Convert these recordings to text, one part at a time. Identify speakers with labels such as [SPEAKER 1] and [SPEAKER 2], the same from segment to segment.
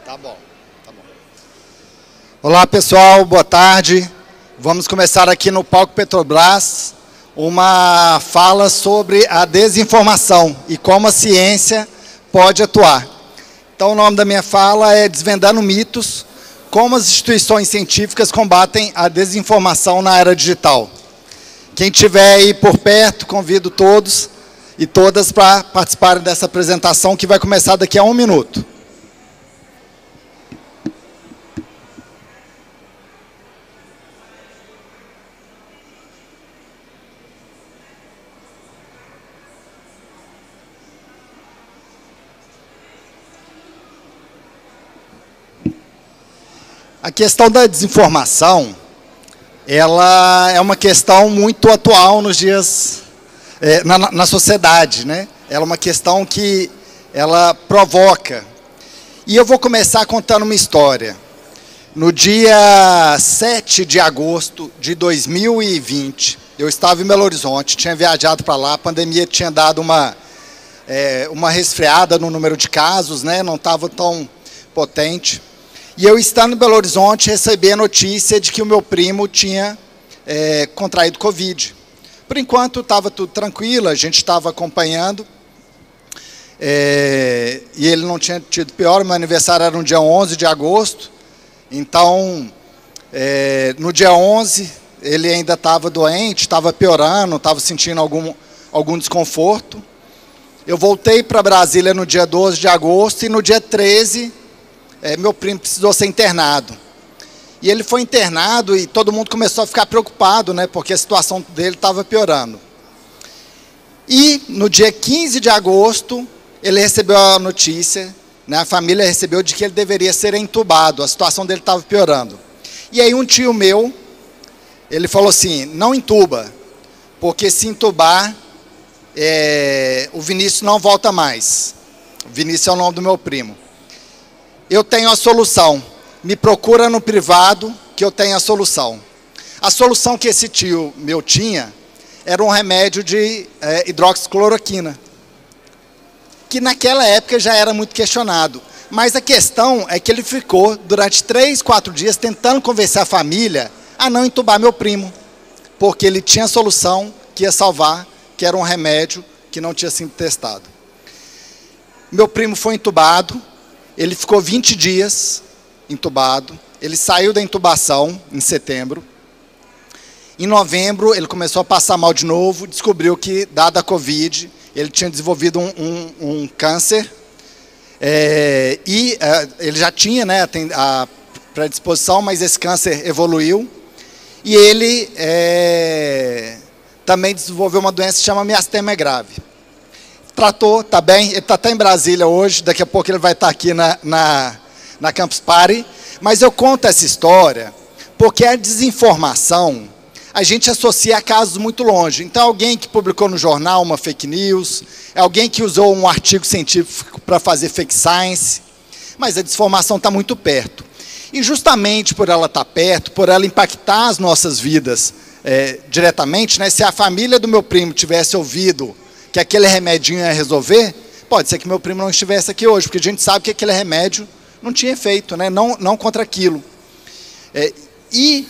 [SPEAKER 1] Tá bom, tá bom. Olá, pessoal, boa tarde. Vamos começar aqui no Palco Petrobras uma fala sobre a desinformação e como a ciência pode atuar. Então, o nome da minha fala é Desvendando Mitos, como as instituições científicas combatem a desinformação na era digital. Quem estiver aí por perto, convido todos e todas para participarem dessa apresentação que vai começar daqui a 1 minuto. A questão da desinformação, ela é uma questão muito atual nos dias, na sociedade, né? Ela é uma questão que ela provoca. E eu vou começar contando uma história. No dia 7 de agosto de 2020, eu estava em Belo Horizonte, tinha viajado para lá, a pandemia tinha dado uma resfriada no número de casos, né? Não estava tão potente. E eu, estando em Belo Horizonte, recebi a notícia de que o meu primo tinha contraído Covid. Por enquanto, estava tudo tranquilo, a gente estava acompanhando. E ele não tinha tido pior, meu aniversário era no dia 11 de agosto. Então, no dia 11, ele ainda estava doente, estava piorando, estava sentindo algum desconforto. Eu voltei para Brasília no dia 12 de agosto e no dia 13... meu primo precisou ser internado. E ele foi internado e todo mundo começou a ficar preocupado, né, porque a situação dele estava piorando. E no dia 15 de agosto, ele recebeu a notícia, né, a família recebeu de que ele deveria ser entubado, a situação dele estava piorando. E aí um tio meu, ele falou assim, não entuba, porque se entubar, o Vinícius não volta mais. O Vinícius é o nome do meu primo. Eu tenho a solução. Me procura no privado que eu tenho a solução. A solução que esse tio meu tinha era um remédio de hidroxicloroquina, que naquela época já era muito questionado. Mas a questão é que ele ficou durante 3, 4 dias tentando convencer a família a não entubar meu primo, porque ele tinha a solução que ia salvar, que era um remédio que não tinha sido testado. Meu primo foi entubado. Ele ficou 20 dias entubado, ele saiu da intubação em setembro. Em novembro, ele começou a passar mal de novo, descobriu que, dada a Covid, ele tinha desenvolvido um câncer. Ele já tinha, né, a predisposição, mas esse câncer evoluiu. E ele também desenvolveu uma doença que se chama miastenia grave. Tratou, está bem, ele está até em Brasília hoje, daqui a pouco ele vai estar aqui na Campus Party, mas eu conto essa história porque a desinformação, a gente associa a casos muito longe. Então, alguém que publicou no jornal uma fake news, alguém que usou um artigo científico para fazer fake science, mas a desinformação está muito perto. E justamente por ela estar perto, por ela impactar as nossas vidas diretamente, né, se a família do meu primo tivesse ouvido que aquele remedinho ia resolver, pode ser que meu primo não estivesse aqui hoje, porque a gente sabe que aquele remédio não tinha efeito, né? não contra aquilo. E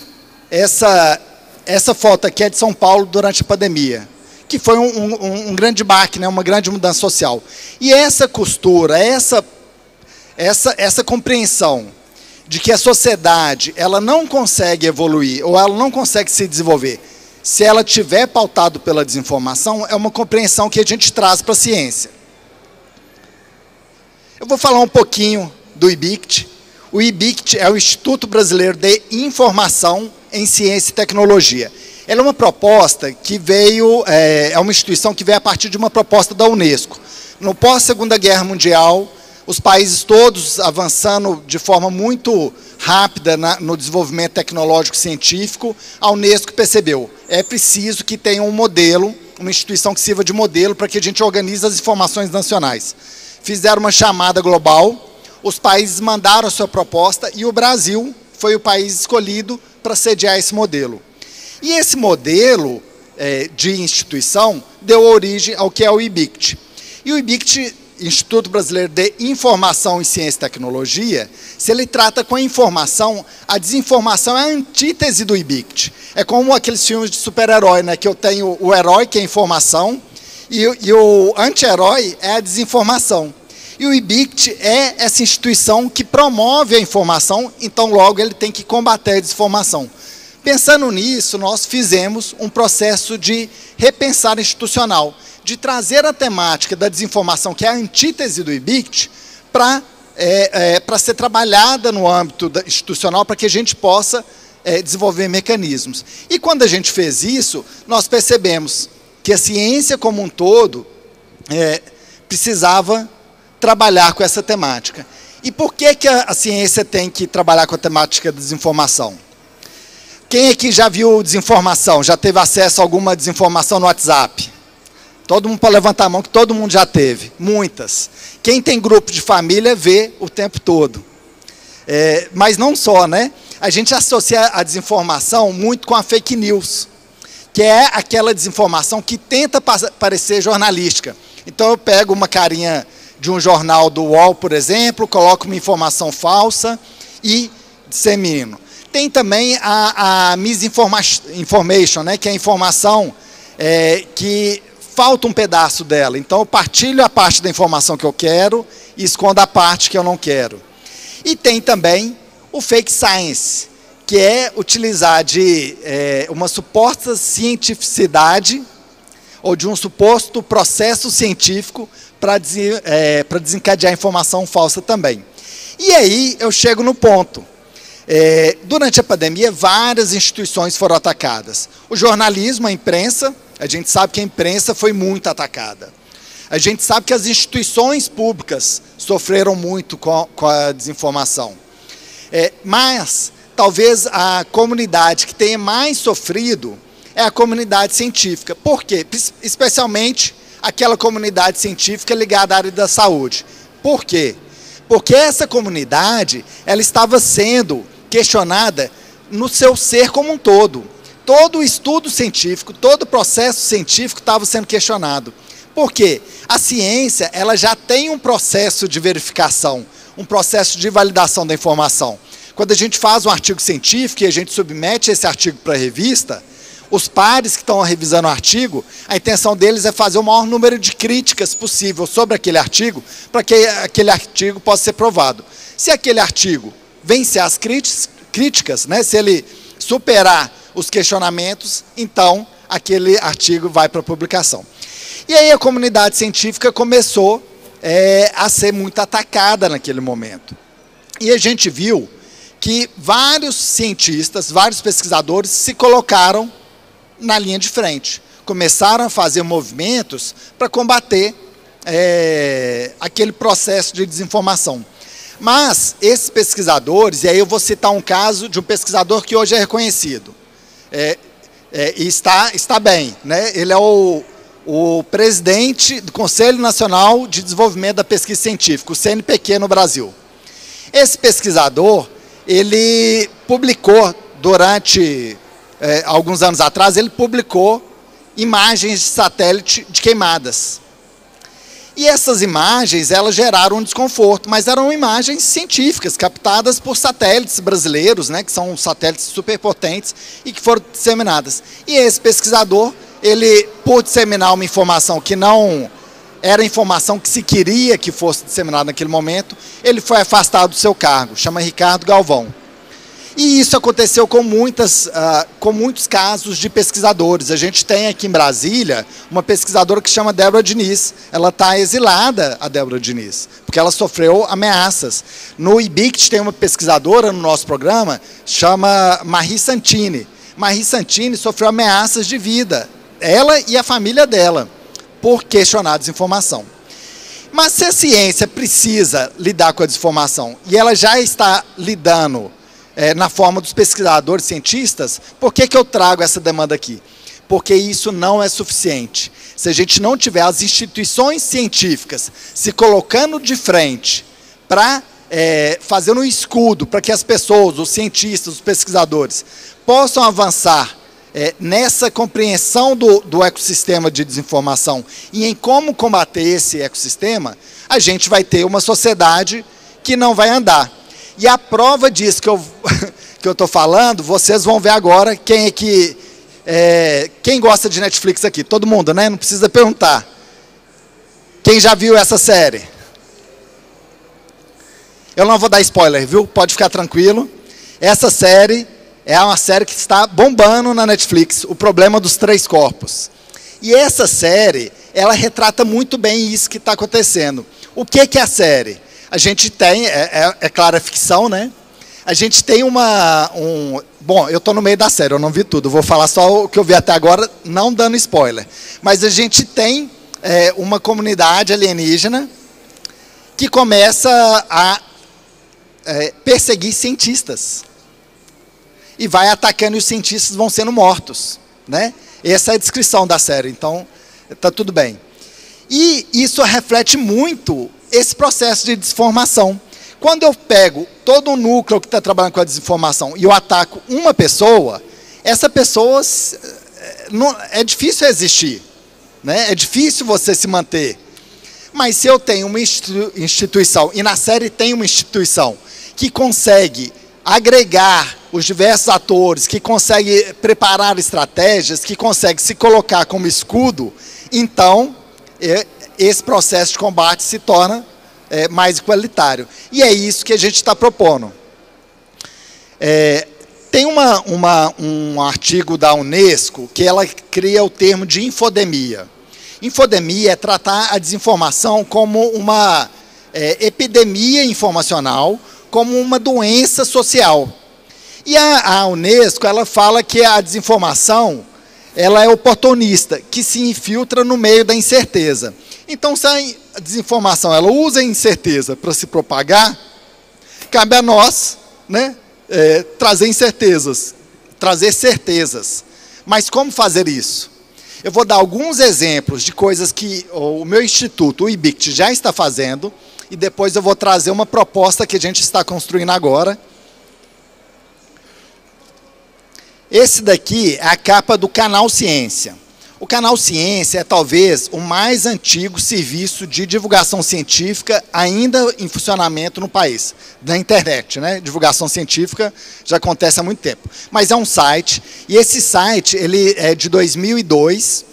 [SPEAKER 1] essa foto aqui é de São Paulo durante a pandemia, que foi um grande baque, né? Uma grande mudança social. E essa costura, essa compreensão de que a sociedade ela não consegue evoluir, ou ela não consegue se desenvolver, se ela estiver pautado pela desinformação, é uma compreensão que a gente traz para a ciência. Eu vou falar um pouquinho do IBICT. O IBICT é o Instituto Brasileiro de Informação em Ciência e Tecnologia. Ela é uma proposta que veio, é uma instituição que veio a partir de uma proposta da Unesco. No pós-Segunda Guerra Mundial, os países todos avançando de forma muito rápida no desenvolvimento tecnológico e científico, a Unesco percebeu, é preciso que tenha um modelo, uma instituição que sirva de modelo para que a gente organize as informações nacionais. Fizeram uma chamada global, os países mandaram a sua proposta e o Brasil foi o país escolhido para sediar esse modelo. E esse modelo de instituição deu origem ao que é o IBICT. E o IBICT Instituto Brasileiro de Informação em Ciência e Tecnologia, se ele trata com a informação, a desinformação é a antítese do IBICT. É como aqueles filmes de super-herói, né, que eu tenho o herói, que é a informação, e o anti-herói é a desinformação. E o IBICT é essa instituição que promove a informação, então logo ele tem que combater a desinformação. Pensando nisso, nós fizemos um processo de repensar institucional, de trazer a temática da desinformação, que é a antítese do IBICT, para ser trabalhada no âmbito institucional, para que a gente possa desenvolver mecanismos. E quando a gente fez isso, nós percebemos que a ciência como um todo precisava trabalhar com essa temática. E por que a ciência tem que trabalhar com a temática da desinformação? Quem aqui já viu desinformação? Já teve acesso a alguma desinformação no WhatsApp? Todo mundo pode levantar a mão, que todo mundo já teve. Muitas. Quem tem grupo de família vê o tempo todo. Mas não só, né? A gente associa a desinformação muito com a fake news, que é aquela desinformação que tenta parecer jornalística. Então eu pego uma carinha de um jornal do UOL, por exemplo, coloco uma informação falsa e dissemino. Tem também a misinformation, né, que é a informação que falta um pedaço dela. Então eu partilho a parte da informação que eu quero e escondo a parte que eu não quero. E tem também o fake science, que é utilizar de uma suposta cientificidade ou de um suposto processo científico para desencadear informação falsa também. E aí eu chego no ponto. Durante a pandemia, várias instituições foram atacadas. O jornalismo, a imprensa, a gente sabe que a imprensa foi muito atacada. A gente sabe que as instituições públicas sofreram muito com a desinformação. Mas, talvez a comunidade que tenha mais sofrido é a comunidade científica. Por quê? Especialmente aquela comunidade científica ligada à área da saúde. Por quê? Porque essa comunidade, ela estava sendo questionada no seu ser como um todo. Todo o estudo científico, todo o processo científico estava sendo questionado. Por quê? A ciência, ela já tem um processo de verificação, um processo de validação da informação. Quando a gente faz um artigo científico e a gente submete esse artigo para a revista, os pares que estão revisando o artigo, a intenção deles é fazer o maior número de críticas possível sobre aquele artigo, para que aquele artigo possa ser provado. Se aquele artigo vencer as críticas, né, se ele superar os questionamentos, então aquele artigo vai para a publicação. E aí a comunidade científica começou a ser muito atacada naquele momento. E a gente viu que vários cientistas, vários pesquisadores se colocaram na linha de frente. Começaram a fazer movimentos para combater aquele processo de desinformação. Mas esses pesquisadores, e aí eu vou citar um caso de um pesquisador que hoje é reconhecido, e está bem, né? Ele é o presidente do Conselho Nacional de Desenvolvimento da Pesquisa Científica, o CNPq no Brasil. Esse pesquisador, ele publicou durante alguns anos atrás, ele publicou imagens de satélite de queimadas. E essas imagens, elas geraram um desconforto, mas eram imagens científicas, captadas por satélites brasileiros, né, que são satélites superpotentes e que foram disseminadas. E esse pesquisador, ele, por disseminar uma informação que não era a informação que se queria que fosse disseminada naquele momento, ele foi afastado do seu cargo, chama Ricardo Galvão. E isso aconteceu com muitos casos de pesquisadores. A gente tem aqui em Brasília uma pesquisadora que chama Débora Diniz. Ela está exilada, a Débora Diniz, porque ela sofreu ameaças. No IBICT tem uma pesquisadora no nosso programa, chama Marie Santini. Marie Santini sofreu ameaças de vida, ela e a família dela, por questionar a desinformação. Mas se a ciência precisa lidar com a desinformação, e ela já está lidando na forma dos pesquisadores, cientistas, por que eu trago essa demanda aqui? Porque isso não é suficiente. Se a gente não tiver as instituições científicas se colocando de frente para fazer um escudo para que as pessoas, os cientistas, os pesquisadores, possam avançar nessa compreensão do ecossistema de desinformação e em como combater esse ecossistema, a gente vai ter uma sociedade que não vai andar. E a prova disso que eu estou falando, vocês vão ver agora quem é que... quem gosta de Netflix aqui? Todo mundo, né? Não precisa perguntar. Quem já viu essa série? Eu não vou dar spoiler, viu? Pode ficar tranquilo. Essa série é uma série que está bombando na Netflix, O Problema dos Três Corpos. E essa série, ela retrata muito bem isso que está acontecendo. O que é a série? A gente tem, é claro, é ficção, né? A gente tem bom, eu estou no meio da série, eu não vi tudo, vou falar só o que eu vi até agora, não dando spoiler. Mas a gente tem uma comunidade alienígena que começa a perseguir cientistas. E vai atacando e os cientistas vão sendo mortos, né? Essa é a descrição da série, então está tudo bem. E isso reflete muito esse processo de desinformação. Quando eu pego todo o núcleo que está trabalhando com a desinformação e eu ataco uma pessoa, essa pessoa é difícil existir, né? É difícil você se manter. Mas se eu tenho uma instituição, e na série tem uma instituição, que consegue agregar os diversos atores, que consegue preparar estratégias, que consegue se colocar como escudo, então esse processo de combate se torna mais igualitário. E é isso que a gente está propondo. Tem um artigo da Unesco que ela cria o termo de infodemia. Infodemia é tratar a desinformação como uma epidemia informacional, como uma doença social. E a Unesco, ela fala que a desinformação, ela é oportunista, que se infiltra no meio da incerteza. Então, se a desinformação, ela usa a incerteza para se propagar, cabe a nós, né, trazer incertezas, trazer certezas. Mas como fazer isso? Eu vou dar alguns exemplos de coisas que o meu instituto, o IBICT, já está fazendo, e depois eu vou trazer uma proposta que a gente está construindo agora. Esse daqui é a capa do Canal Ciência. O Canal Ciência é talvez o mais antigo serviço de divulgação científica ainda em funcionamento no país, da internet, né? Divulgação científica já acontece há muito tempo. Mas é um site, e esse site ele é de 2003,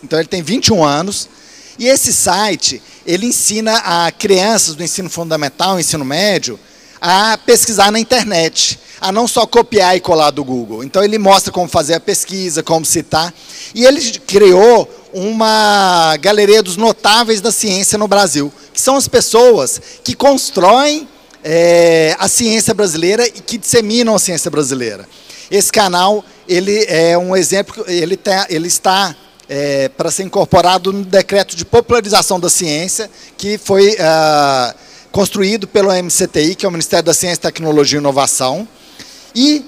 [SPEAKER 1] então ele tem 21 anos, e esse site ele ensina a crianças do ensino fundamental, ensino médio, a pesquisar na internet, a não só copiar e colar do Google. Então, ele mostra como fazer a pesquisa, como citar. E ele criou uma galeria dos notáveis da ciência no Brasil, que são as pessoas que constroem a ciência brasileira e que disseminam a ciência brasileira. Esse canal, ele é um exemplo, ele está para ser incorporado no decreto de popularização da ciência, que foi construído pelo MCTI, que é o Ministério da Ciência, Tecnologia e Inovação. E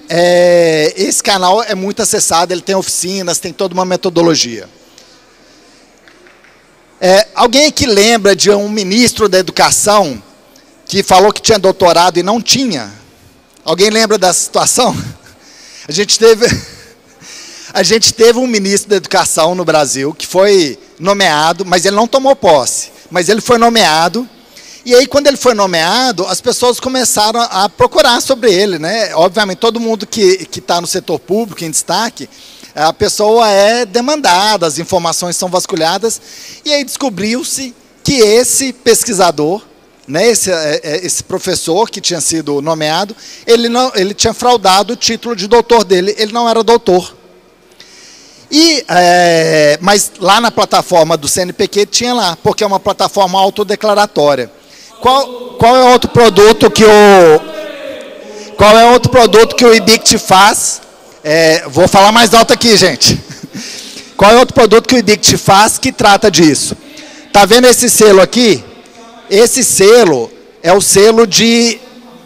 [SPEAKER 1] esse canal é muito acessado, ele tem oficinas, tem toda uma metodologia. Alguém aqui lembra de um ministro da Educação que falou que tinha doutorado e não tinha? Alguém lembra dessa situação? A gente teve um ministro da Educação no Brasil que foi nomeado, mas ele não tomou posse, mas ele foi nomeado. E aí, quando ele foi nomeado, as pessoas começaram a procurar sobre ele, né? Obviamente, todo mundo que está no setor público, em destaque, a pessoa é demandada, as informações são vasculhadas, e aí descobriu-se que esse pesquisador, né, esse professor que tinha sido nomeado, ele tinha fraudado o título de doutor dele, ele não era doutor. Mas lá na plataforma do CNPq tinha lá, porque é uma plataforma autodeclaratória. Qual é outro produto que o IBICT faz? Vou falar mais alto aqui, gente. Qual é outro produto que o IBICT faz que trata disso? Tá vendo esse selo aqui? Esse selo é o selo de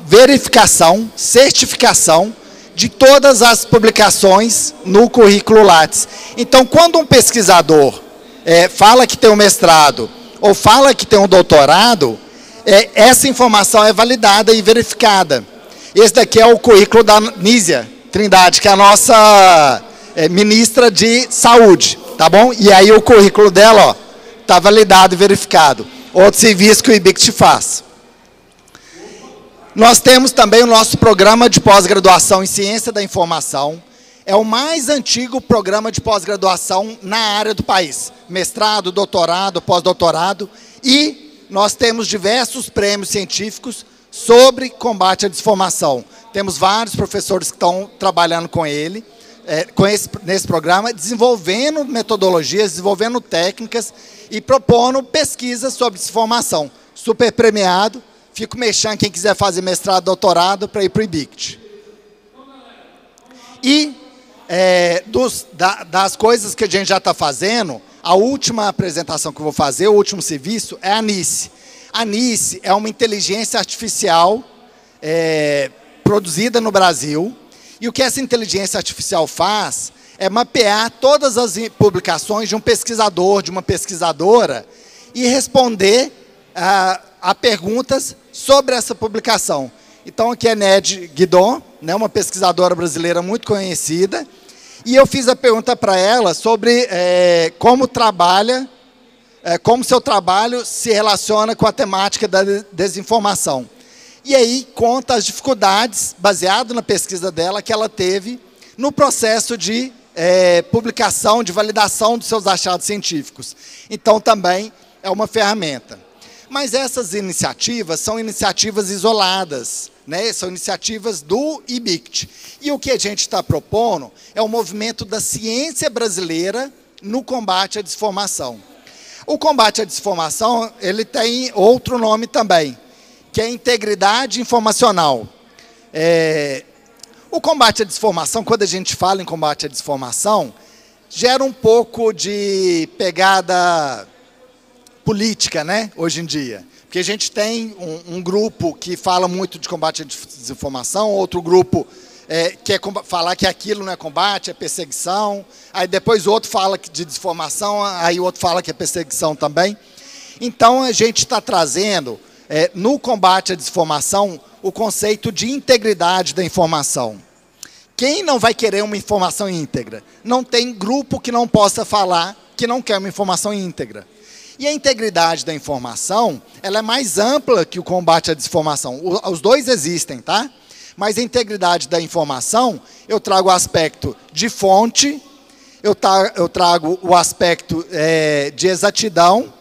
[SPEAKER 1] verificação, certificação de todas as publicações no currículo Lattes. Então, quando um pesquisador fala que tem um mestrado ou fala que tem um doutorado, essa informação é validada e verificada. Esse daqui é o currículo da Nízia, Trindade, que é a nossa ministra de Saúde, tá bom? E aí o currículo dela, ó, tá validado e verificado. Outro serviço que o IBICT faz. Nós temos também o nosso programa de pós-graduação em Ciência da Informação. É o mais antigo programa de pós-graduação na área do país. Mestrado, doutorado, pós-doutorado. E nós temos diversos prêmios científicos sobre combate à desinformação. Temos vários professores que estão trabalhando com ele, nesse programa, desenvolvendo metodologias, desenvolvendo técnicas e propondo pesquisas sobre desinformação. Super premiado. Fico mexendo quem quiser fazer mestrado, doutorado, para ir para o IBICT. E das coisas que a gente já está fazendo, a última apresentação que eu vou fazer, o último serviço, é a NICE. A NICE é uma inteligência artificial produzida no Brasil. E o que essa inteligência artificial faz é mapear todas as publicações de um pesquisador, de uma pesquisadora, e responder a perguntas sobre essa publicação. Então, aqui é Ned Guidon, né, uma pesquisadora brasileira muito conhecida, e eu fiz a pergunta para ela sobre como seu trabalho se relaciona com a temática da desinformação. E aí conta as dificuldades, baseado na pesquisa dela, que ela teve no processo de publicação, de validação dos seus achados científicos. Então, também é uma ferramenta. Mas essas iniciativas são iniciativas isoladas, né? São iniciativas do IBICT. E o que a gente está propondo é o movimento da ciência brasileira no combate à desinformação. O combate à desinformação, ele tem outro nome também, que é integridade informacional. O combate à desinformação, quando a gente fala em combate à desinformação, gera um pouco de pegada política, né, hoje em dia. Porque a gente tem um grupo que fala muito de combate à desinformação, outro grupo quer falar que aquilo não é combate, é perseguição, aí depois o outro fala de desinformação, aí o outro fala que é perseguição também. Então, a gente está trazendo, no combate à desinformação, o conceito de integridade da informação. Quem não vai querer uma informação íntegra? Não tem grupo que não possa falar que não quer uma informação íntegra. E a integridade da informação, ela é mais ampla que o combate à desinformação. Os dois existem, tá? Mas a integridade da informação, eu trago o aspecto de fonte, eu trago o aspecto de exatidão,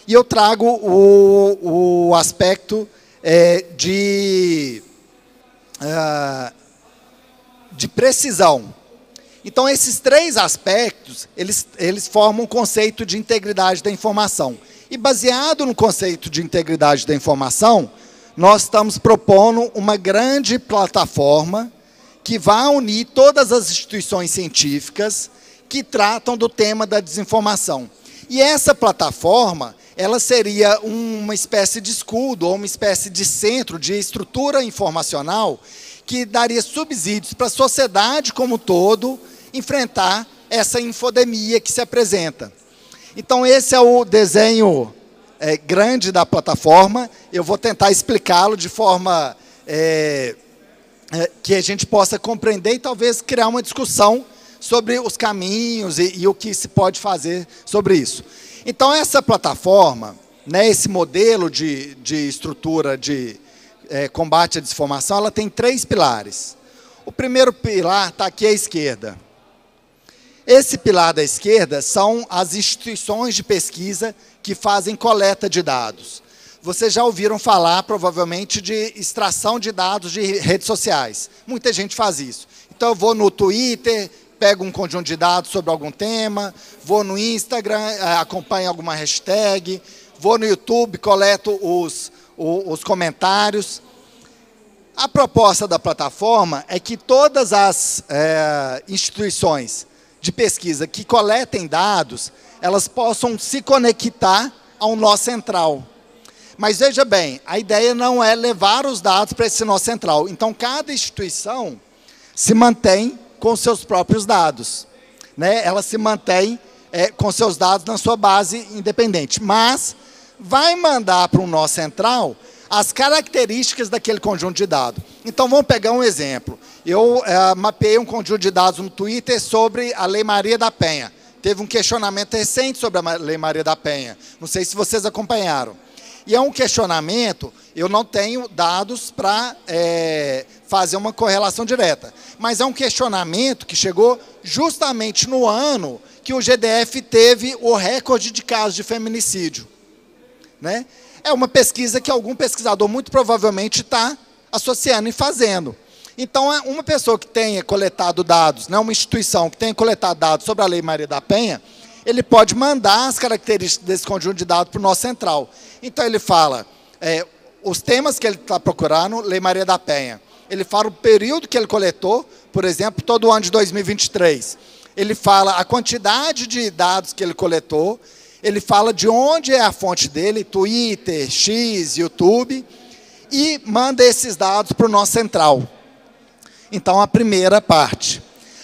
[SPEAKER 1] e eu trago o aspecto de precisão. Então, esses três aspectos, eles formam um conceito de integridade da informação. E, baseado no conceito de integridade da informação, nós estamos propondo uma grande plataforma que vai unir todas as instituições científicas que tratam do tema da desinformação. E essa plataforma, ela seria uma espécie de escudo, ou uma espécie de centro, de estrutura informacional, que daria subsídios para a sociedade como um todo enfrentar essa infodemia que se apresenta. Então, esse é o desenho grande da plataforma. Eu vou tentar explicá-lo de forma que a gente possa compreender e talvez criar uma discussão sobre os caminhos e o que se pode fazer sobre isso. Então, essa plataforma, né, esse modelo de estrutura de combate à desinformação, ela tem 3 pilares. O primeiro pilar está aqui à esquerda. Esse pilar da esquerda são as instituições de pesquisa que fazem coleta de dados. Vocês já ouviram falar, provavelmente, de extração de dados de redes sociais. Muita gente faz isso. Então, eu vou no Twitter, pego um conjunto de dados sobre algum tema, vou no Instagram, acompanho alguma hashtag, vou no YouTube, coleto os comentários. A proposta da plataforma é que todas as instituições de pesquisa que coletem dados, elas possam se conectar ao nó central. Mas veja bem, a ideia não é levar os dados para esse nó central. Então, cada instituição se mantém com seus próprios dados, né? Ela se mantém com seus dados na sua base independente, mas vai mandar para um nó central as características daquele conjunto de dados. Então, vamos pegar um exemplo. Eu mapeei um conjunto de dados no Twitter sobre a Lei Maria da Penha. Teve um questionamento recente sobre a Lei Maria da Penha. Não sei se vocês acompanharam. E é um questionamento, eu não tenho dados para fazer uma correlação direta, mas é um questionamento que chegou justamente no ano que o GDF teve o recorde de casos de feminicídio. Né? É uma pesquisa que algum pesquisador muito provavelmente está associando e fazendo. Então, uma pessoa que tenha coletado dados, né, uma instituição que tenha coletado dados sobre a Lei Maria da Penha, ele pode mandar as características desse conjunto de dados para o nosso central. Então, ele fala os temas que ele está procurando, Lei Maria da Penha. Ele fala o período que ele coletou, por exemplo, todo o ano de 2023. Ele fala a quantidade de dados que ele coletou, ele fala de onde é a fonte dele, Twitter, X, YouTube, e manda esses dados para o nosso central. Então, a primeira parte.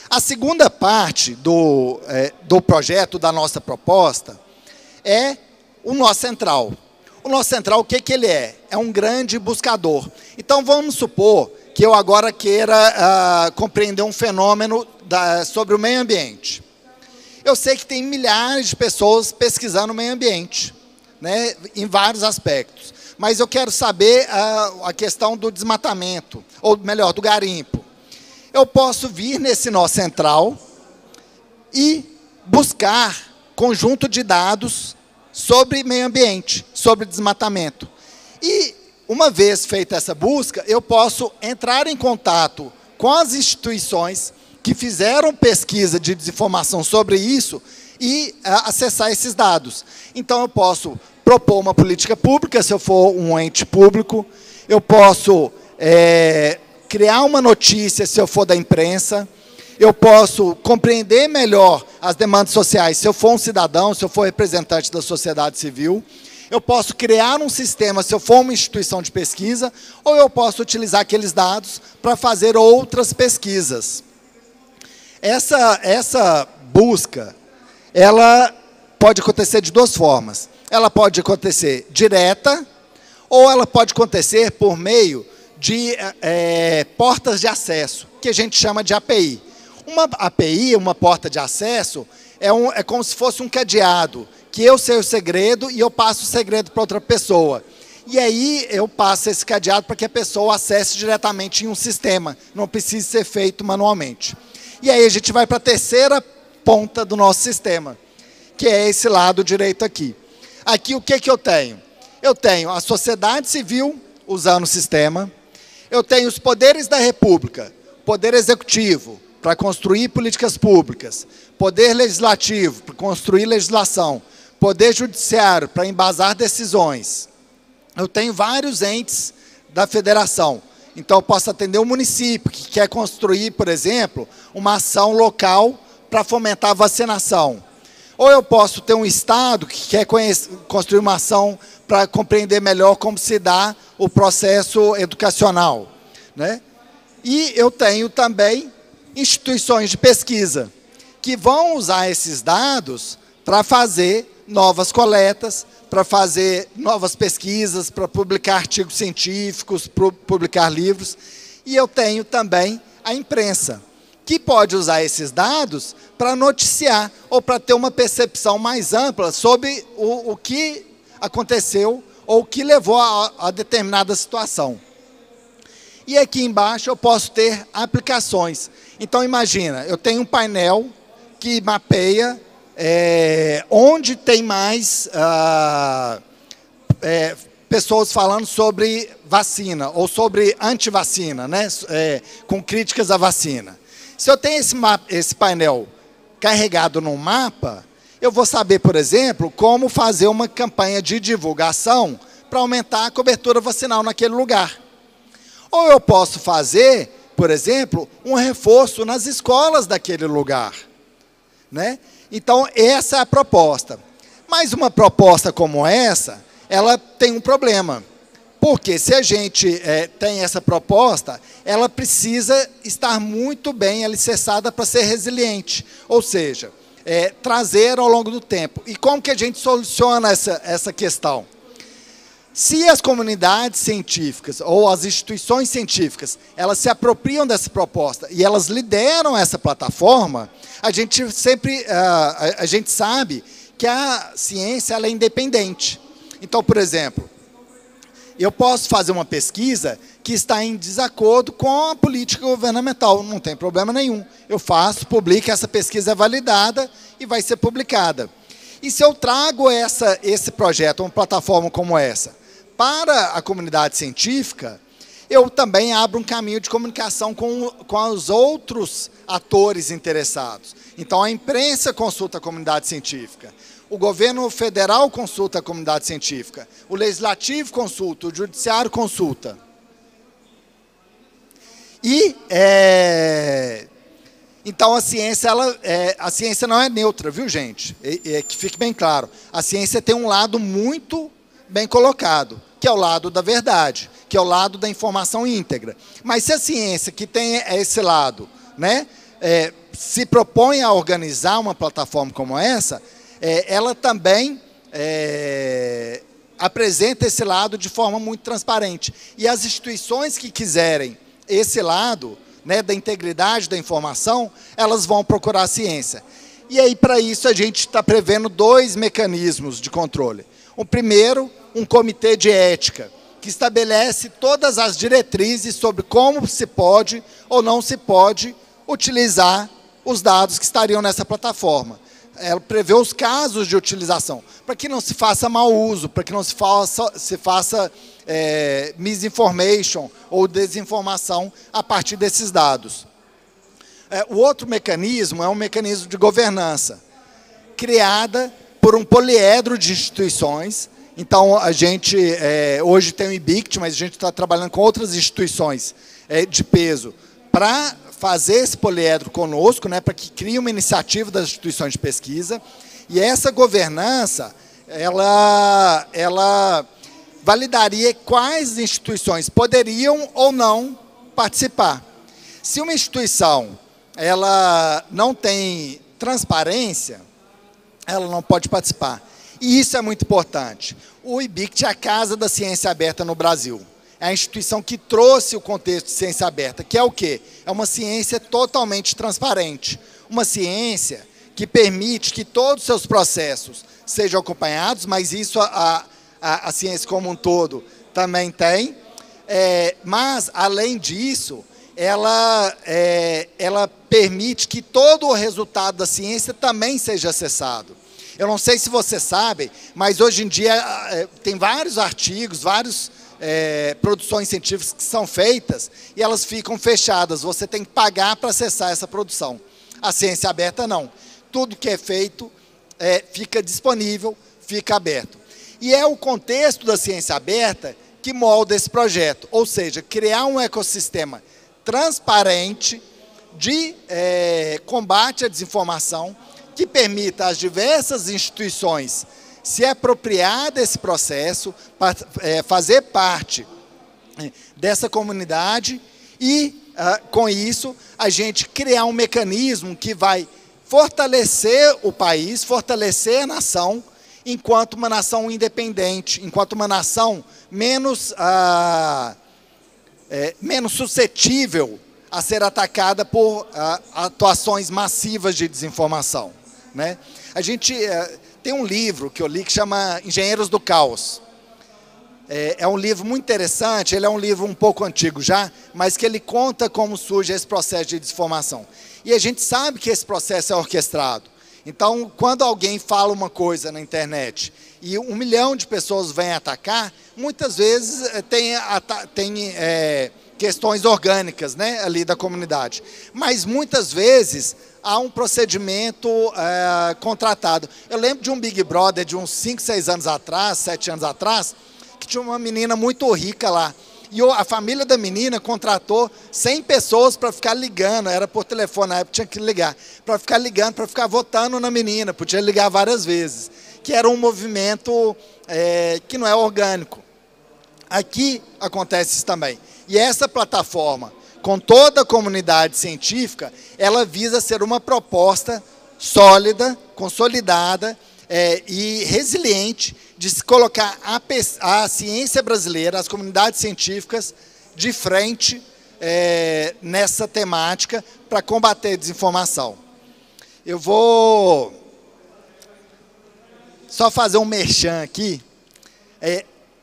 [SPEAKER 1] A segunda parte do projeto, da nossa proposta, é o nosso central. O nosso central, o que ele é? É um grande buscador. Então, vamos supor que eu agora queira compreender um fenômeno sobre o meio ambiente. Eu sei que tem milhares de pessoas pesquisando o meio ambiente, né, em vários aspectos. Mas eu quero saber a questão do desmatamento, ou melhor, do garimpo. Eu posso vir nesse nó central e buscar conjunto de dados sobre meio ambiente, sobre desmatamento. E, uma vez feita essa busca, eu posso entrar em contato com as instituições que fizeram pesquisa de desinformação sobre isso e acessar esses dados. Então, eu posso propor uma política pública, se eu for um ente público, eu posso criar uma notícia, se eu for da imprensa, eu posso compreender melhor as demandas sociais, se eu for um cidadão, se eu for representante da sociedade civil, eu posso criar um sistema, se eu for uma instituição de pesquisa, ou eu posso utilizar aqueles dados para fazer outras pesquisas. Essa busca, ela pode acontecer de duas formas. Ela pode acontecer direta, ou ela pode acontecer por meio de portas de acesso, que a gente chama de API. Uma API, uma porta de acesso, é como se fosse um cadeado, que eu sei o segredo e eu passo o segredo para outra pessoa. E aí eu passo esse cadeado para que a pessoa acesse diretamente em um sistema, não precisa ser feito manualmente. E aí a gente vai para a terceira ponta do nosso sistema, que é esse lado direito aqui. Aqui o que eu tenho? Eu tenho a sociedade civil usando o sistema, eu tenho os poderes da República, poder executivo, para construir políticas públicas, poder legislativo, para construir legislação, poder judiciário, para embasar decisões. Eu tenho vários entes da federação. Então, eu posso atender um município que quer construir, por exemplo, uma ação local para fomentar a vacinação. Ou eu posso ter um estado que quer construir uma ação para compreender melhor como se dá o processo educacional. Né? E eu tenho também instituições de pesquisa que vão usar esses dados para fazer novas coletas, para fazer novas pesquisas, para publicar artigos científicos, publicar livros. E eu tenho também a imprensa, que pode usar esses dados para noticiar ou para ter uma percepção mais ampla sobre o que aconteceu ou o que levou a determinada situação. E aqui embaixo eu posso ter aplicações. Então, imagina, eu tenho um painel que mapeia onde tem mais pessoas falando sobre vacina ou sobre antivacina, né? Com críticas à vacina. Se eu tenho esse painel carregado num mapa, eu vou saber, por exemplo, como fazer uma campanha de divulgação para aumentar a cobertura vacinal naquele lugar. Ou eu posso fazer, por exemplo, um reforço nas escolas daquele lugar. Né? Então, essa é a proposta. Mas uma proposta como essa, ela tem um problema. Porque se a gente tem essa proposta, ela precisa estar muito bem alicerçada para ser resiliente. Ou seja, trazer ao longo do tempo. E como que a gente soluciona essa questão? Se as comunidades científicas ou as instituições científicas, elas se apropriam dessa proposta e elas lideram essa plataforma, a gente sempre, a gente sabe que a ciência ela é independente. Então, por exemplo, eu posso fazer uma pesquisa que está em desacordo com a política governamental, não tem problema nenhum. Eu faço, publico, essa pesquisa é validada e vai ser publicada. E se eu trago esse projeto, uma plataforma como essa, para a comunidade científica, eu também abro um caminho de comunicação com os outros atores interessados. Então, a imprensa consulta a comunidade científica, o governo federal consulta a comunidade científica, o legislativo consulta, o judiciário consulta. E, então, a ciência não é neutra, viu, gente? Que fique bem claro. A ciência tem um lado muito bem colocado, que é o lado da verdade, que é o lado da informação íntegra. Mas se a ciência, que tem esse lado, né, se propõe a organizar uma plataforma como essa, ela também apresenta esse lado de forma muito transparente. E as instituições que quiserem esse lado, né, da integridade da informação, elas vão procurar a ciência. E aí, para isso, a gente está prevendo 2 mecanismos de controle. O primeiro, um comitê de ética, que estabelece todas as diretrizes sobre como se pode ou não se pode utilizar os dados que estariam nessa plataforma. Ela prevê os casos de utilização, para que não se faça mau uso, para que não se faça misinformation ou desinformação a partir desses dados. O outro mecanismo é um mecanismo de governança, criada por um poliedro de instituições. Então, a gente hoje tem o IBICT, mas a gente está trabalhando com outras instituições de peso para fazer esse poliedro conosco, né, para que crie uma iniciativa das instituições de pesquisa. E essa governança, ela validaria quais instituições poderiam ou não participar. Se uma instituição ela não tem transparência, ela não pode participar. E isso é muito importante. O IBICT é a Casa da Ciência Aberta no Brasil. É a instituição que trouxe o contexto de ciência aberta, que é o quê? É uma ciência totalmente transparente. Uma ciência que permite que todos os seus processos sejam acompanhados, mas isso a ciência como um todo também tem. Mas, além disso, ela permite que todo o resultado da ciência também seja acessado. Eu não sei se vocês sabem, mas hoje em dia tem vários artigos, várias produções científicas que são feitas e elas ficam fechadas. Você tem que pagar para acessar essa produção. A ciência aberta não. Tudo que é feito fica disponível, fica aberto. E é o contexto da ciência aberta que molda esse projeto, ou seja, criar um ecossistema transparente de combate à desinformação, que permita às diversas instituições se apropriar desse processo, fazer parte dessa comunidade e, com isso, a gente criar um mecanismo que vai fortalecer o país, fortalecer a nação, enquanto uma nação independente, enquanto uma nação menos suscetível a ser atacada por atuações massivas de desinformação, né? A gente tem um livro que eu li que chama Engenheiros do Caos. É um livro muito interessante, ele é um livro um pouco antigo já, mas que ele conta como surge esse processo de desinformação. E a gente sabe que esse processo é orquestrado. Então, quando alguém fala uma coisa na internet e 1 milhão de pessoas vêm atacar, muitas vezes tem questões orgânicas, né, ali da comunidade. Mas, muitas vezes, há um procedimento contratado. Eu lembro de um Big Brother de uns 5, 6 anos atrás, 7 anos atrás, que tinha uma menina muito rica lá. E a família da menina contratou 100 pessoas para ficar ligando, era por telefone, na época tinha que ligar, para ficar ligando, para ficar votando na menina, podia ligar várias vezes, que era um movimento que não é orgânico. Aqui acontece isso também. E essa plataforma, com toda a comunidade científica, ela visa ser uma proposta sólida, consolidada e resiliente de se colocar a ciência brasileira, as comunidades científicas, de frente nessa temática para combater a desinformação. Eu vou só fazer um merchan aqui.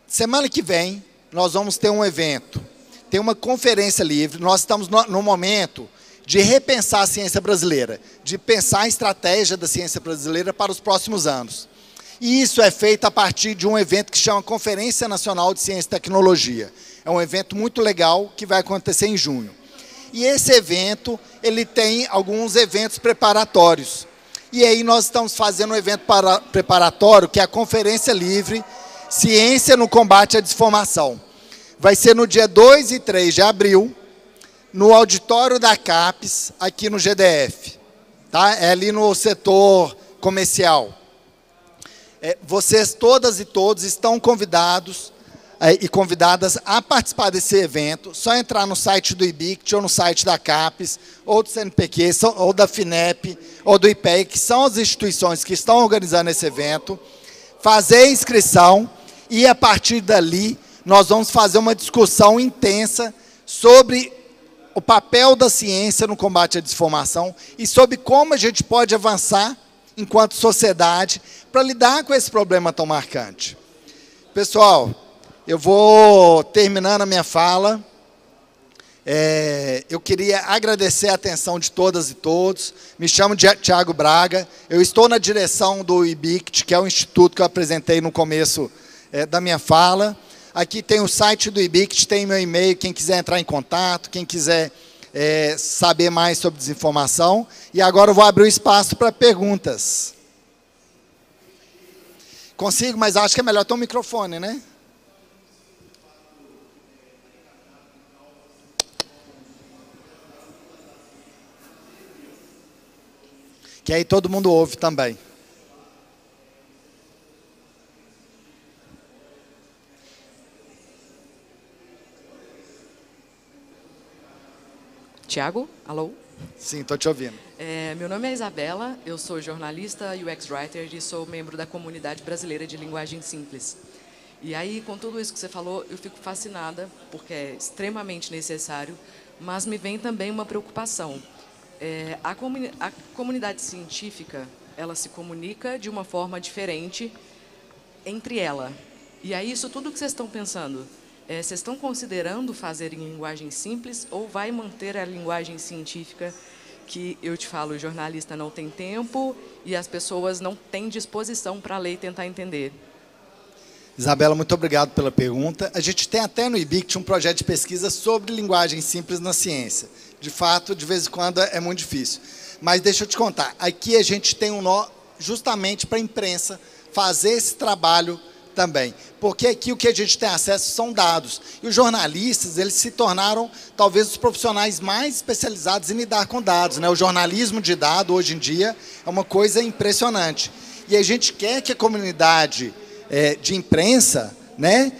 [SPEAKER 1] Semana que vem, nós vamos ter um evento, tem uma conferência livre, nós estamos no momento de repensar a ciência brasileira, de pensar a estratégia da ciência brasileira para os próximos anos. E isso é feito a partir de um evento que chama Conferência Nacional de Ciência e Tecnologia. É um evento muito legal que vai acontecer em junho. E esse evento, ele tem alguns eventos preparatórios. E aí nós estamos fazendo um evento preparatório, que é a Conferência Livre Ciência no Combate à Desinformação. Vai ser no dia 2 e 3 de abril, no auditório da CAPES, aqui no GDF. Tá? É ali no setor comercial. Vocês todas e todos estão convidados e convidadas a participar desse evento. Só entrar no site do IBICT ou no site da CAPES, ou do CNPq, ou da FINEP, ou do IPEA, que são as instituições que estão organizando esse evento, fazer a inscrição e, a partir dali, nós vamos fazer uma discussão intensa sobre o papel da ciência no combate à desinformação e sobre como a gente pode avançar enquanto sociedade para lidar com esse problema tão marcante. Pessoal, eu vou terminando a minha fala. Eu queria agradecer a atenção de todas e todos. Me chamo Tiago Braga. Eu estou na direção do IBICT, que é o instituto que eu apresentei no começo da minha fala. Aqui tem o site do IBICT, tem meu e-mail, quem quiser entrar em contato, quem quiser saber mais sobre desinformação. E agora eu vou abrir o espaço para perguntas. Consigo, mas acho que é melhor ter um microfone, né? Que aí todo mundo ouve também.
[SPEAKER 2] Tiago, alô?
[SPEAKER 1] Sim, estou te ouvindo.
[SPEAKER 2] Meu nome é Isabela, eu sou jornalista, UX Writer e sou membro da Comunidade Brasileira de Linguagem Simples. E aí, com tudo isso que você falou, eu fico fascinada, porque é extremamente necessário, mas me vem também uma preocupação. A comunidade científica, ela se comunica de uma forma diferente entre ela. E aí, isso tudo que vocês estão pensando, vocês estão considerando fazer em linguagem simples ou vai manter a linguagem científica que, eu te falo, o jornalista não tem tempo e as pessoas não têm disposição para ler e tentar entender?
[SPEAKER 1] Isabela, muito obrigado pela pergunta. A gente tem até no IBICT um projeto de pesquisa sobre linguagem simples na ciência. De fato, de vez em quando é muito difícil. Mas deixa eu te contar, aqui a gente tem um nó justamente para a imprensa fazer esse trabalho também, porque aqui o que a gente tem acesso são dados, e os jornalistas, eles se tornaram talvez os profissionais mais especializados em lidar com dados, né? O jornalismo de dados, hoje em dia, é uma coisa impressionante, e a gente quer que a comunidade de imprensa, né,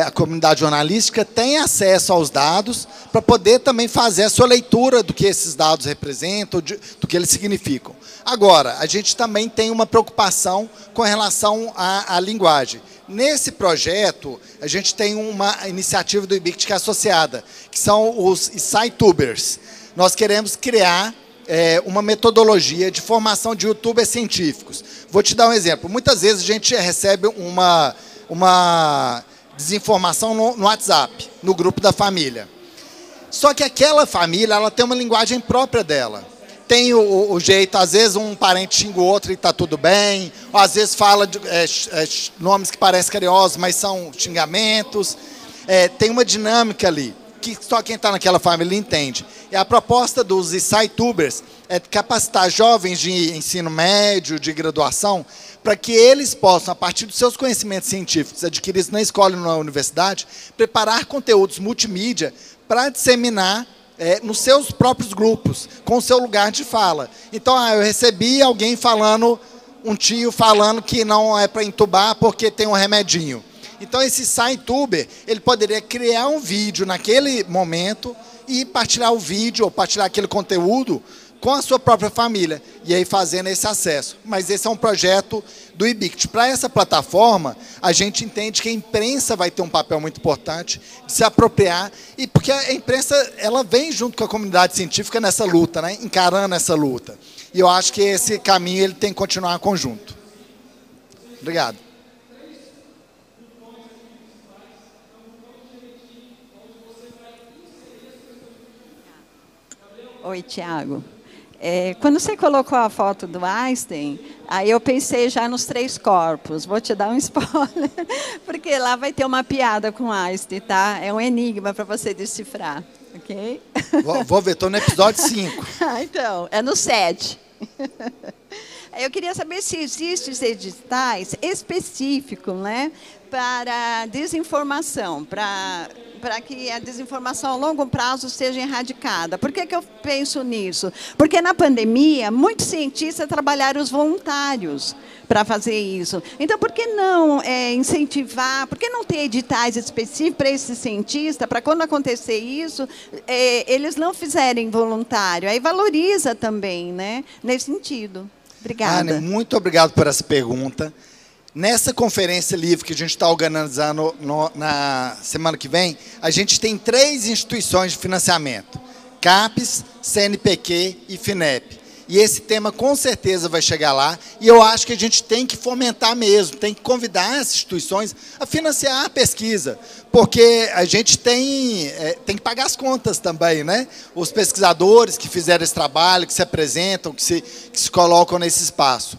[SPEAKER 1] a comunidade jornalística, tenha acesso aos dados para poder também fazer a sua leitura do que esses dados representam, do que eles significam. Agora, a gente também tem uma preocupação com relação à linguagem. Nesse projeto, a gente tem uma iniciativa do IBICT que é associada, que são os SciTubers. Nós queremos criar uma metodologia de formação de youtubers científicos. Vou te dar um exemplo. Muitas vezes a gente recebe uma desinformação no WhatsApp, no grupo da família. Só que aquela família, ela tem uma linguagem própria dela. Tem o jeito, às vezes um parente xinga o outro e está tudo bem, ou às vezes fala de nomes que parecem carinhosos, mas são xingamentos. Tem uma dinâmica ali, que só quem está naquela família entende. E a proposta dos SciTubers é capacitar jovens de ensino médio, de graduação, para que eles possam, a partir dos seus conhecimentos científicos adquiridos na escola e na universidade, preparar conteúdos multimídia para disseminar nos seus próprios grupos, com o seu lugar de fala. Então, eu recebi alguém falando, um tio falando que não é para entubar porque tem um remedinho. Então, esse SciTuber, ele poderia criar um vídeo naquele momento e partilhar o vídeo, ou partilhar aquele conteúdo com a sua própria família, e aí fazendo esse acesso. Mas esse é um projeto do IBICT. Para essa plataforma, a gente entende que a imprensa vai ter um papel muito importante de se apropriar, e porque a imprensa ela vem junto com a comunidade científica nessa luta, né, encarando essa luta. E eu acho que esse caminho ele tem que continuar conjunto. Obrigado.
[SPEAKER 3] Oi, Tiago. Quando você colocou a foto do Einstein, aí eu pensei já nos 3 corpos. Vou te dar um spoiler, porque lá vai ter uma piada com Einstein, tá? É um enigma para você decifrar, ok?
[SPEAKER 1] Vou ver, estou no episódio 5.
[SPEAKER 3] Então, é no 7. Eu queria saber se existem editais específicos, né, para desinformação, para que a desinformação a longo prazo seja erradicada. Por que eu penso nisso? Porque na pandemia, muitos cientistas trabalharam os voluntários para fazer isso. Então, por que não incentivar, por que não ter editais específicos para esse cientista, para quando acontecer isso, eles não fizerem voluntário? Aí valoriza também, né, nesse sentido. Obrigada.
[SPEAKER 1] Anne, muito obrigado por essa pergunta. Nessa conferência livre que a gente está organizando na semana que vem, a gente tem 3 instituições de financiamento: CAPES, CNPq e FINEP. E esse tema com certeza vai chegar lá, e eu acho que a gente tem que fomentar mesmo, tem que convidar as instituições a financiar a pesquisa, porque a gente tem que pagar as contas também, né? Os pesquisadores que fizeram esse trabalho, que se apresentam, que se colocam nesse espaço.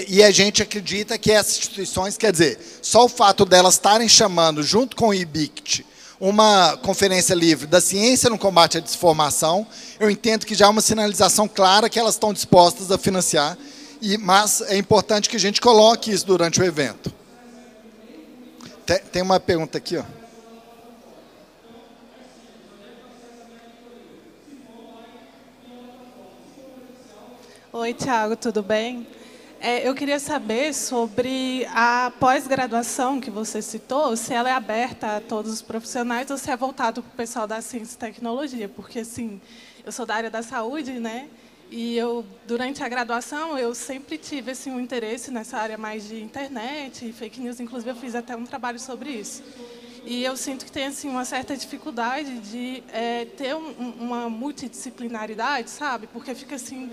[SPEAKER 1] E a gente acredita que essas instituições, quer dizer, só o fato delas estarem chamando, junto com o IBICT, uma conferência livre da ciência no combate à desinformação, eu entendo que já é uma sinalização clara que elas estão dispostas a financiar, mas é importante que a gente coloque isso durante o evento. Tem uma pergunta aqui, ó.
[SPEAKER 4] Oi, Tiago, tudo bem? Eu queria saber sobre a pós-graduação que você citou, se ela é aberta a todos os profissionais ou se é voltado para o pessoal da ciência e tecnologia, porque, assim, eu sou da área da saúde, né? E durante a graduação, eu sempre tive assim, um interesse nessa área mais de internet e fake news, inclusive eu fiz até um trabalho sobre isso. E eu sinto que tem assim, uma certa dificuldade de ter uma multidisciplinaridade, sabe? Porque fica assim,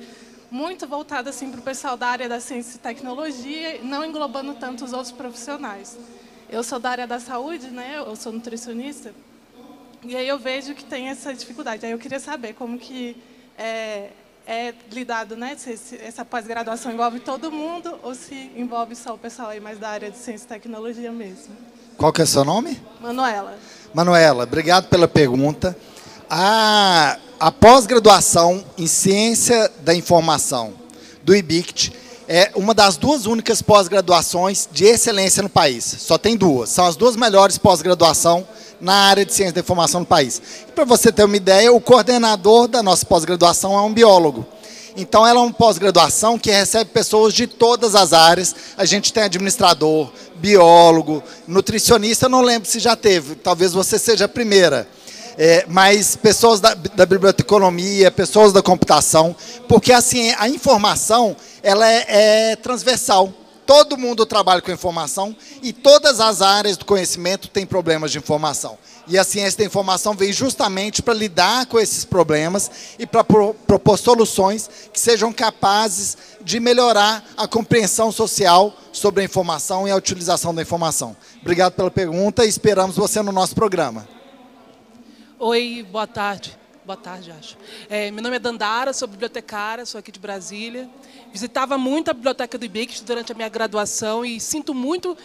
[SPEAKER 4] muito voltado assim, para o pessoal da área da ciência e tecnologia, não englobando tanto os outros profissionais. Eu sou da área da saúde, né? Eu sou nutricionista, e aí eu vejo que tem essa dificuldade. Aí eu queria saber como que é lidado, né? Se essa pós-graduação envolve todo mundo ou se envolve só o pessoal aí mais da área de ciência e tecnologia mesmo.
[SPEAKER 1] Qual que é o seu nome?
[SPEAKER 4] Manuela.
[SPEAKER 1] Manuela, obrigado pela pergunta. A pós-graduação em Ciência da Informação do IBICT é uma das 2 únicas pós-graduações de excelência no país. Só tem 2. São as 2 melhores pós-graduação na área de Ciência da Informação no país. Para você ter uma ideia, o coordenador da nossa pós-graduação é um biólogo. Então, ela é uma pós-graduação que recebe pessoas de todas as áreas. A gente tem administrador, biólogo, nutricionista, eu não lembro se já teve, talvez você seja a primeira. Mas pessoas da biblioteconomia, pessoas da computação, porque assim, a informação ela é transversal. Todo mundo trabalha com informação e todas as áreas do conhecimento têm problemas de informação. E a ciência da informação veio justamente para lidar com esses problemas e para propor soluções que sejam capazes de melhorar a compreensão social sobre a informação e a utilização da informação. Obrigado pela pergunta e esperamos você no nosso programa.
[SPEAKER 5] Oi, boa tarde. Boa tarde, acho. Meu nome é Dandara, sou bibliotecária, sou aqui de Brasília. Visitava muito a biblioteca do IBICT durante a minha graduação e sinto muito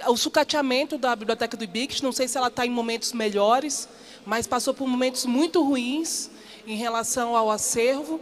[SPEAKER 5] o sucateamento da biblioteca do IBICT. Não sei se ela está em momentos melhores, mas passou por momentos muito ruins em relação ao acervo.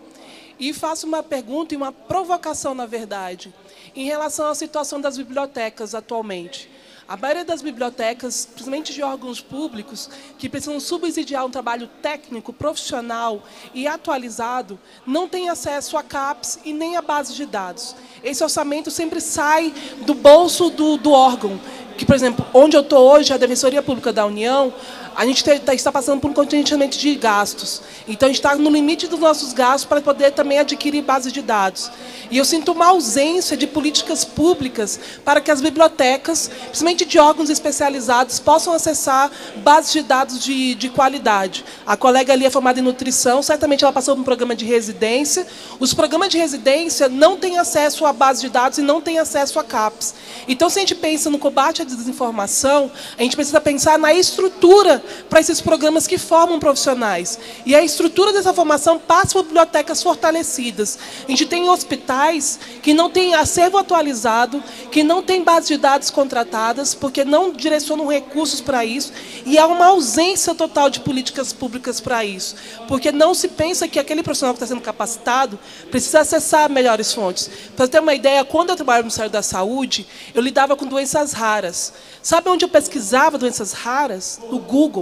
[SPEAKER 5] E faço uma pergunta e uma provocação, na verdade, em relação à situação das bibliotecas atualmente. A maioria das bibliotecas, principalmente de órgãos públicos, que precisam subsidiar um trabalho técnico, profissional e atualizado, não tem acesso a CAPES e nem a base de dados. Esse orçamento sempre sai do bolso do órgão, que, por exemplo, onde eu estou hoje, a Defensoria Pública da União, a gente está passando por um contingenciamento de gastos. Então, a gente está no limite dos nossos gastos para poder também adquirir bases de dados. E eu sinto uma ausência de políticas públicas para que as bibliotecas, principalmente de órgãos especializados, possam acessar bases de dados de qualidade. A colega ali é formada em nutrição, certamente ela passou por um programa de residência. Os programas de residência não têm acesso à base de dados e não têm acesso a CAPES. Então, se a gente pensa no combate à desinformação, a gente precisa pensar na estrutura para esses programas que formam profissionais. E a estrutura dessa formação passa por bibliotecas fortalecidas. A gente tem hospitais que não têm acervo atualizado, que não têm base de dados contratadas, porque não direcionam recursos para isso, e há uma ausência total de políticas públicas para isso, porque não se pensa que aquele profissional que está sendo capacitado precisa acessar melhores fontes. Para ter uma ideia, quando eu trabalhava no Ministério da Saúde, eu lidava com doenças raras. Sabe onde eu pesquisava doenças raras? No Google.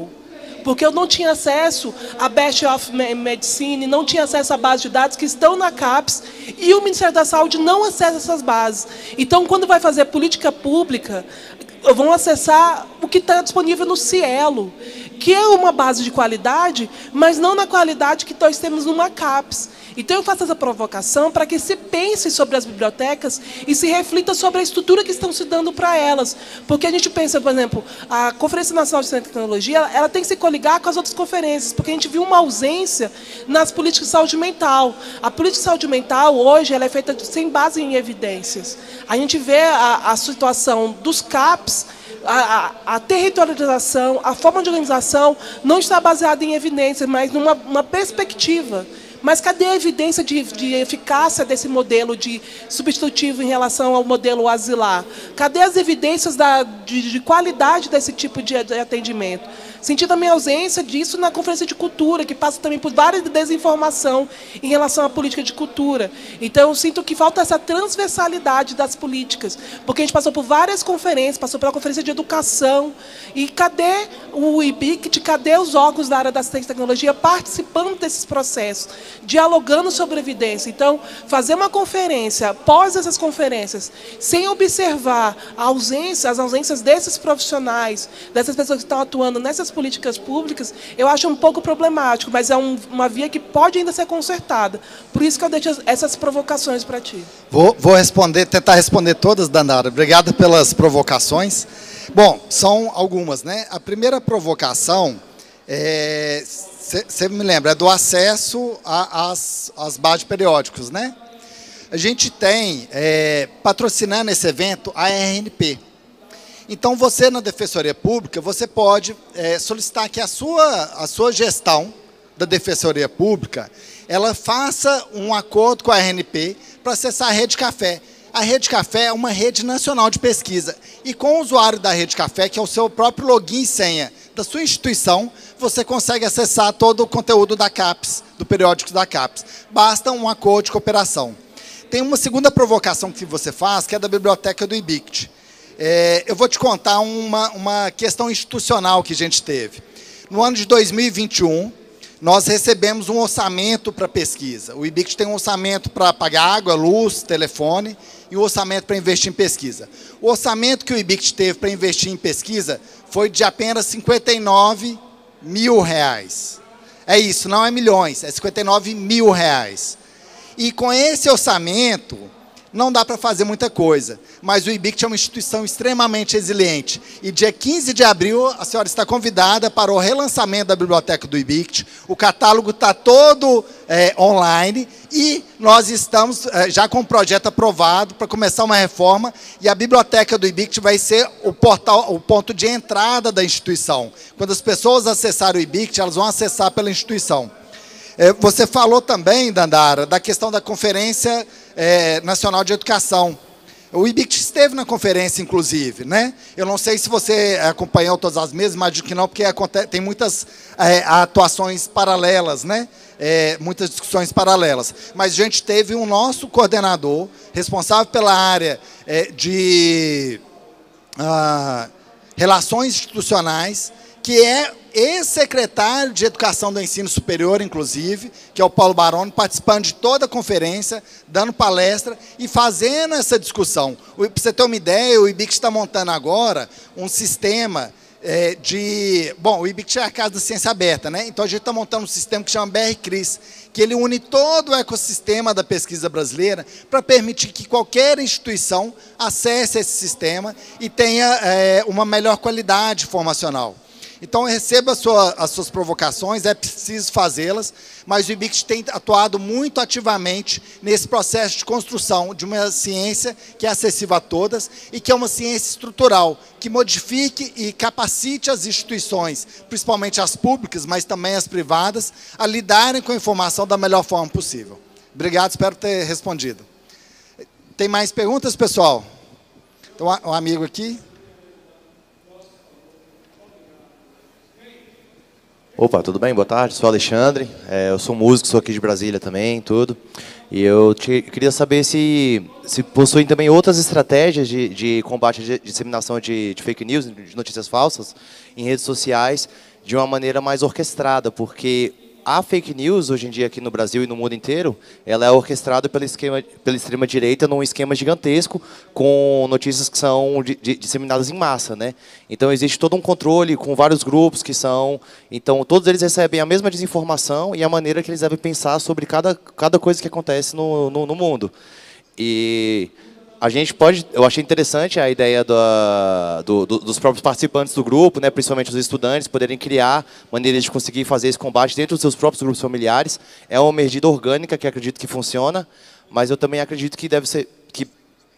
[SPEAKER 5] Porque eu não tinha acesso à Best of Medicine, não tinha acesso à base de dados que estão na CAPES, e o Ministério da Saúde não acessa essas bases. Então, quando vai fazer política pública, vão acessar o que está disponível no Cielo, que é uma base de qualidade, mas não na qualidade que nós temos numa CAPES. Então, eu faço essa provocação para que se pense sobre as bibliotecas e se reflita sobre a estrutura que estão se dando para elas. Porque a gente pensa, por exemplo, a Conferência Nacional de Ciência e Tecnologia, ela tem que se coligar com as outras conferências, porque a gente viu uma ausência nas políticas de saúde mental. A política de saúde mental, hoje, ela é feita sem base em evidências. A gente vê a situação dos CAPs, a territorialização, a forma de organização não está baseada em evidências, mas numa perspectiva. Mas cadê a evidência de eficácia desse modelo de substitutivo em relação ao modelo asilar? Cadê as evidências de qualidade desse tipo de atendimento? Senti também a ausência disso na Conferência de Cultura, que passa também por várias desinformação em relação à política de cultura. Então, eu sinto que falta essa transversalidade das políticas, porque a gente passou por várias conferências, passou pela Conferência de Educação, e cadê o IBICT, cadê os órgãos da área da ciência e tecnologia participando desses processos, dialogando sobre evidência? Então, fazer uma conferência, após essas conferências, sem observar as ausências desses profissionais, dessas pessoas que estão atuando nessas políticas públicas, eu acho um pouco problemático, mas é uma via que pode ainda ser consertada. Por isso que eu deixo essas provocações para ti.
[SPEAKER 1] Vou tentar responder todas, Dandara. Obrigado pelas provocações. Bom, são algumas, né? A primeira provocação, você me lembra, é do acesso às bases de periódicos, né? A gente tem, patrocinando esse evento, a RNP. Então, você, na Defensoria Pública, você pode solicitar que a sua gestão da Defensoria Pública, ela faça um acordo com a RNP para acessar a Rede Café. A Rede Café é uma rede nacional de pesquisa. E com o usuário da Rede Café, que é o seu próprio login e senha da sua instituição, você consegue acessar todo o conteúdo da CAPES, do periódico da CAPES. Basta um acordo de cooperação. Tem uma segunda provocação que você faz, que é da biblioteca do IBICT. Eu vou te contar uma questão institucional que a gente teve. No ano de 2021, nós recebemos um orçamento para pesquisa. O IBICT tem um orçamento para pagar água, luz, telefone, e um orçamento para investir em pesquisa. O orçamento que o IBICT teve para investir em pesquisa foi de apenas R$59 mil. É isso, não é milhões, é R$59 mil. E com esse orçamento, não dá para fazer muita coisa, mas o IBICT é uma instituição extremamente resiliente. E dia 15 de abril, a senhora está convidada para o relançamento da biblioteca do IBICT. O catálogo está todo online e nós estamos já com um projeto aprovado para começar uma reforma, e a biblioteca do IBICT vai ser o ponto de entrada da instituição. Quando as pessoas acessarem o IBICT, elas vão acessar pela instituição. Você falou também, Dandara, da questão da Conferência Nacional de Educação. O IBICT esteve na conferência, inclusive, né? Eu não sei se você acompanhou todas as mesas, imagino que não, porque tem muitas atuações paralelas, né? Muitas discussões paralelas. Mas a gente teve o nosso coordenador, responsável pela área de relações institucionais, que é ex-secretário de Educação do Ensino Superior, inclusive, que é o Paulo Baroni, participando de toda a conferência, dando palestra e fazendo essa discussão. Para você ter uma ideia, o IBICT está montando agora um sistema Bom, o IBICT é a Casa da Ciência Aberta, né? Então a gente está montando um sistema que chama BR-CRIS, que ele une todo o ecossistema da pesquisa brasileira para permitir que qualquer instituição acesse esse sistema e tenha uma melhor qualidade formacional. Então, receba as suas provocações, é preciso fazê-las, mas o IBICT tem atuado muito ativamente nesse processo de construção de uma ciência que é acessível a todas e que é uma ciência estrutural, que modifique e capacite as instituições, principalmente as públicas, mas também as privadas, a lidarem com a informação da melhor forma possível. Obrigado, espero ter respondido. Tem mais perguntas, pessoal? Então, um amigo aqui.
[SPEAKER 6] Opa, tudo bem? Boa tarde, sou Alexandre, eu sou músico, sou aqui de Brasília também, tudo. E eu queria saber se possuem também outras estratégias de combate à disseminação de fake news, de notícias falsas, em redes sociais, de uma maneira mais orquestrada, porque a fake news, hoje em dia, aqui no Brasil e no mundo inteiro, ela é orquestrada pela extrema-direita num esquema gigantesco, com notícias que são disseminadas em massa, né? Então, existe todo um controle com vários grupos que são... Então, todos eles recebem a mesma desinformação e a maneira que eles devem pensar sobre cada coisa que acontece no mundo. E... a gente pode, eu achei interessante a ideia dos próprios participantes do grupo, né, principalmente os estudantes, poderem criar maneiras de conseguir fazer esse combate dentro dos seus próprios grupos familiares. É uma medida orgânica que acredito que funciona, mas eu também acredito que deve ser, que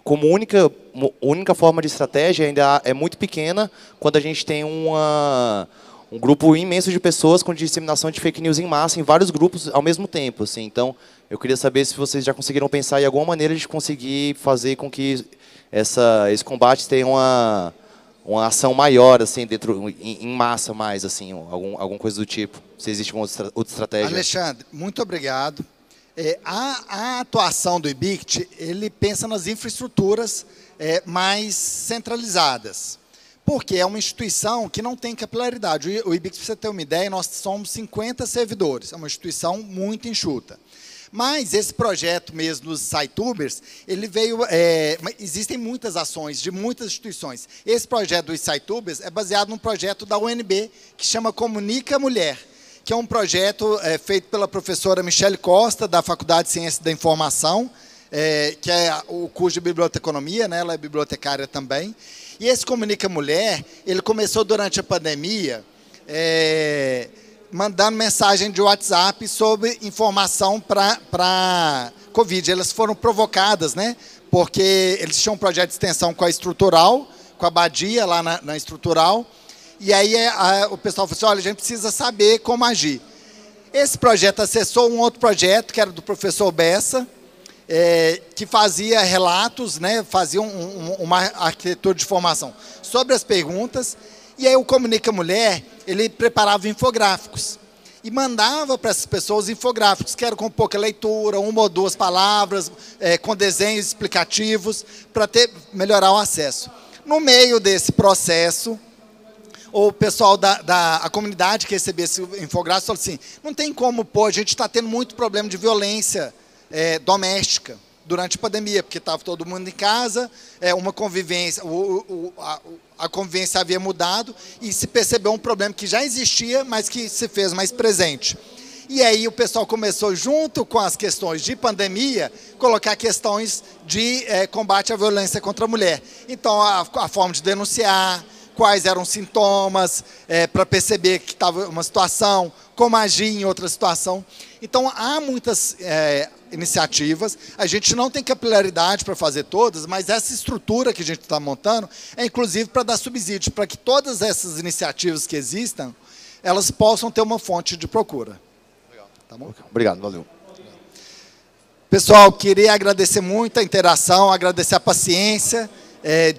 [SPEAKER 6] como única forma de estratégia ainda é muito pequena quando a gente tem um grupo imenso de pessoas com disseminação de fake news em massa, em vários grupos ao mesmo tempo. Assim. Então, eu queria saber se vocês já conseguiram pensar em alguma maneira de conseguir fazer com que esse combate tenha uma ação maior, assim, em massa mais, assim, alguma coisa do tipo. Se existe uma outra estratégia.
[SPEAKER 1] Alexandre, muito obrigado. A atuação do IBICT, ele pensa nas infraestruturas mais centralizadas. Porque é uma instituição que não tem capilaridade. O IBICT, para você ter uma ideia, nós somos 50 servidores. É uma instituição muito enxuta. Mas esse projeto mesmo dos SciTubers, ele veio... existem muitas ações de muitas instituições. Esse projeto dos SciTubers é baseado num projeto da UNB, que chama Comunica Mulher, que é um projeto feito pela professora Michele Costa, da Faculdade de Ciência da Informação, que é o curso de biblioteconomia, né? Ela é bibliotecária também. E esse Comunica Mulher, ele começou durante a pandemia, mandando mensagem de WhatsApp sobre informação para Covid. Elas foram provocadas, né? Porque eles tinham um projeto de extensão com a Estrutural, com a Badia, lá na Estrutural, e aí o pessoal falou assim, olha, a gente precisa saber como agir. Esse projeto acessou um outro projeto, que era do professor Bessa, que fazia relatos, né, fazia uma arquitetura de formação sobre as perguntas, e aí o Comunica Mulher, ele preparava infográficos, e mandava para essas pessoas infográficos, que eram com pouca leitura, uma ou duas palavras, com desenhos explicativos, para melhorar o acesso. No meio desse processo, o pessoal a comunidade que recebia esse infográfico falou assim, não tem como, pô, a gente está tendo muito problema de violência doméstica durante a pandemia, porque estava todo mundo em casa, uma convivência, a convivência havia mudado e se percebeu um problema que já existia, mas que se fez mais presente. E aí o pessoal começou, junto com as questões de pandemia, colocar questões de combate à violência contra a mulher. Então, a forma de denunciar, quais eram os sintomas, para perceber que estava uma situação, como agir em outra situação. Então, há muitas iniciativas, a gente não tem capilaridade para fazer todas, mas essa estrutura que a gente está montando é, inclusive, para dar subsídio, para que todas essas iniciativas que existam, elas possam ter uma fonte de procura.
[SPEAKER 6] Legal. Tá bom? Obrigado, valeu.
[SPEAKER 1] Pessoal, queria agradecer muito a interação, agradecer a paciência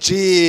[SPEAKER 1] de...